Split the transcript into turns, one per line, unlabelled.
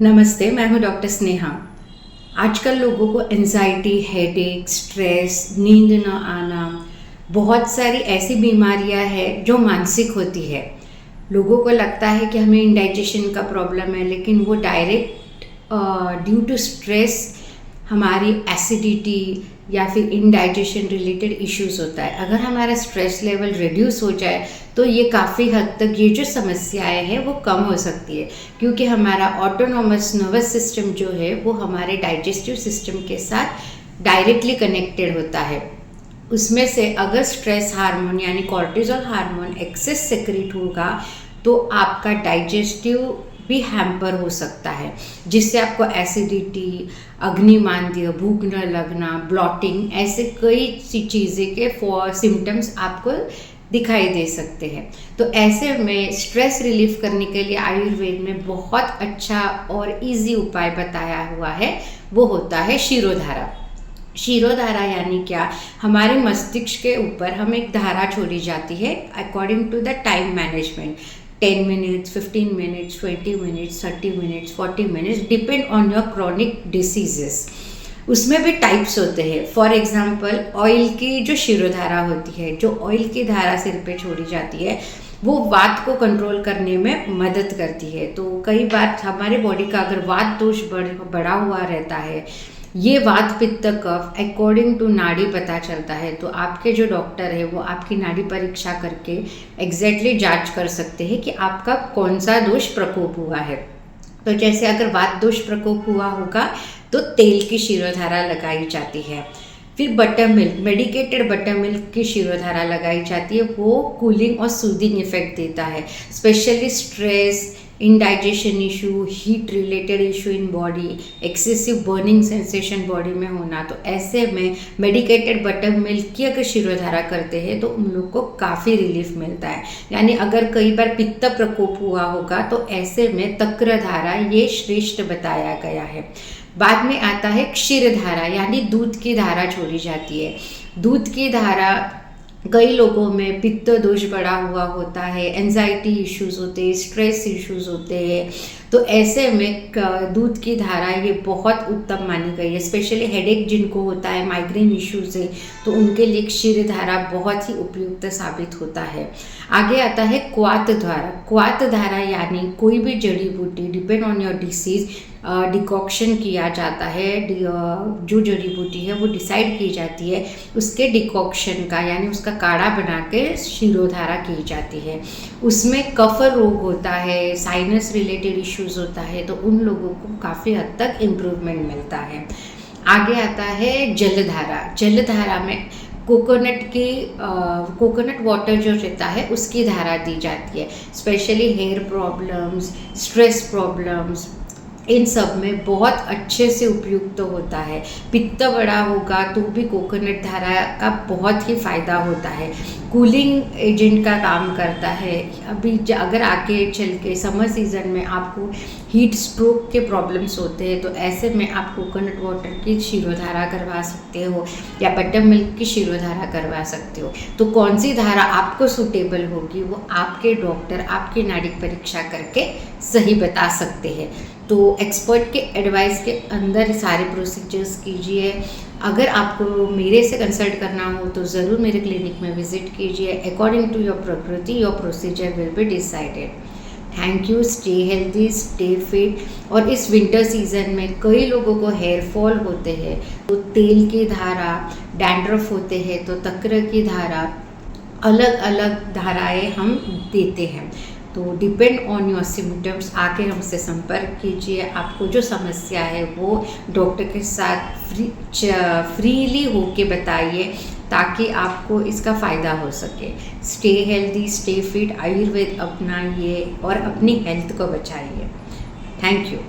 नमस्ते, मैं हूँ डॉक्टर स्नेहा। आजकल लोगों को एंजाइटी, हेडेक, स्ट्रेस, नींद न आना, बहुत सारी ऐसी बीमारियां हैं जो मानसिक होती है। लोगों को लगता है कि हमें इंडाइजेशन का प्रॉब्लम है, लेकिन वो डायरेक्ट ड्यू टू स्ट्रेस हमारी एसिडिटी या फिर इंडाइजेशन रिलेटेड इश्यूज होता है। अगर हमारा स्ट्रेस लेवल रिड्यूस हो जाए तो ये काफ़ी हद तक ये जो समस्याएं हैं वो कम हो सकती है, क्योंकि हमारा ऑटोनोमस नर्वस सिस्टम जो है वो हमारे डाइजेस्टिव सिस्टम के साथ डायरेक्टली कनेक्टेड होता है। उसमें से अगर स्ट्रेस हार्मोन यानी कॉर्टिसोल हार्मोन एक्सेस सेक्रेट होगा तो आपका डाइजेस्टिव भी हैम्पर हो सकता है, जिससे आपको एसिडिटी, अग्निमांद्य, भूख न लगना, ब्लॉटिंग, ऐसे कई सी चीज़ें के सिम्टम्स आपको दिखाई दे सकते हैं। तो ऐसे में स्ट्रेस रिलीफ करने के लिए आयुर्वेद में बहुत अच्छा और इजी उपाय बताया हुआ है, वो होता है शिरोधारा। शिरोधारा यानी क्या? हमारे मस्तिष्क के ऊपर हम एक धारा छोड़ी जाती है according to the time management. 10 minutes, 15 minutes, 20 minutes, 30 minutes, 40 minutes, depend on your chronic diseases. उसमें भी टाइप्स होते हैं। फॉर एग्जांपल, ऑयल की जो शिरोधारा होती है, जो ऑयल की धारा सिर पे छोड़ी जाती है, वो वात को कंट्रोल करने में मदद करती है। तो कई बार हमारे बॉडी का अगर वात दोष बढ़ा हुआ रहता है, ये वात पित्त कफ अकॉर्डिंग टू नाड़ी पता चलता है, तो आपके जो डॉक्टर है वो आपकी नाड़ी परीक्षा करके एग्जैक्टली जांच कर सकते हैं कि आपका कौन सा दोष प्रकोप हुआ है। तो जैसे अगर वात दोष प्रकोप हुआ होगा तो तेल की शिरोधारा लगाई जाती है। फिर butter milk, medicated butter milk की शिरोधारा लगाई जाती है। वो कूलिंग और सूदिंग इफेक्ट देता है, specially stress, indigestion issue, heat related issue in body, excessive burning sensation body में होना। तो ऐसे में मेडिकेटेड बटर मिल्क की अगर शिरोधारा करते हैं तो उन लोग को काफ़ी रिलीफ मिलता है। यानी अगर कई बार पित्त प्रकोप हुआ होगा तो ऐसे में तक्रधारा ये श्रेष्ठ बताया गया है। बाद में आता है क्षीरधारा, यानी दूध की धारा छोड़ी जाती है। दूध की धारा कई लोगों में पित्त दोष बढ़ा हुआ होता है, एंजाइटी इश्यूज होते हैं, स्ट्रेस इश्यूज होते हैं। तो ऐसे में दूध की धारा ये बहुत उत्तम मानी गई है। स्पेशली हेडेक जिनको होता है, माइग्रेन इश्यूज है, तो उनके लिए क्षीरधारा बहुत ही उपयुक्त साबित होता है। आगे आता है क्वाथ धारा। क्वाथ धारा यानी कोई भी जड़ी बूटी, depend on your disease, decoction किया जाता है। जो जड़ी बूटी है वो डिसाइड की जाती है, उसके डिकॉक्शन का यानी उसका काढ़ा बना के शिरोधारा की जाती है। उसमें कफ रोग होता है, साइनस रिलेटेड इश्यूज होता है, तो उन लोगों को काफ़ी हद तक इम्प्रूवमेंट मिलता है। आगे आता है जलधारा। जलधारा में कोकोनट वाटर जो रहता है उसकी धारा दी जाती है। Specially hair problems, stress problems, इन सब में बहुत अच्छे से उपयुक्त होता है। पित्त बड़ा होगा तो भी कोकोनट धारा का बहुत ही फ़ायदा होता है, कूलिंग एजेंट का काम करता है। अभी अगर आगे चल के समर सीज़न में आपको हीट स्ट्रोक के प्रॉब्लम्स होते हैं तो ऐसे में आप कोकोनट वाटर की शिरोधारा करवा सकते हो या बटर मिल्क की शिरोधारा करवा सकते हो। तो कौन सी धारा आपको सूटेबल होगी वो आपके डॉक्टर आपकी नाड़ी परीक्षा करके सही बता सकते हैं। तो एक्सपर्ट के एडवाइस के अंदर सारे प्रोसीजर्स कीजिए। अगर आपको मेरे से कंसल्ट करना हो तो ज़रूर मेरे क्लिनिक में विजिट कीजिए। अकॉर्डिंग टू योर प्रकृति your procedure will be decided. Thank you. Stay healthy, stay fit. और इस विंटर सीजन में कई लोगों को हेयर फॉल होते हैं, तो तेल की धारा, डैंड्रफ होते हैं तो तक्र की धारा, अलग अलग धाराएं हम देते हैं। तो डिपेंड ऑन योर सिम्टम्स आके हमसे संपर्क कीजिए। आपको जो समस्या है वो डॉक्टर के साथ फ्रीली होके बताइए ताकि आपको इसका फ़ायदा हो सके। Stay healthy, stay fit, Ayurveda अपनाइए और अपनी हेल्थ को बचाइए। Thank you.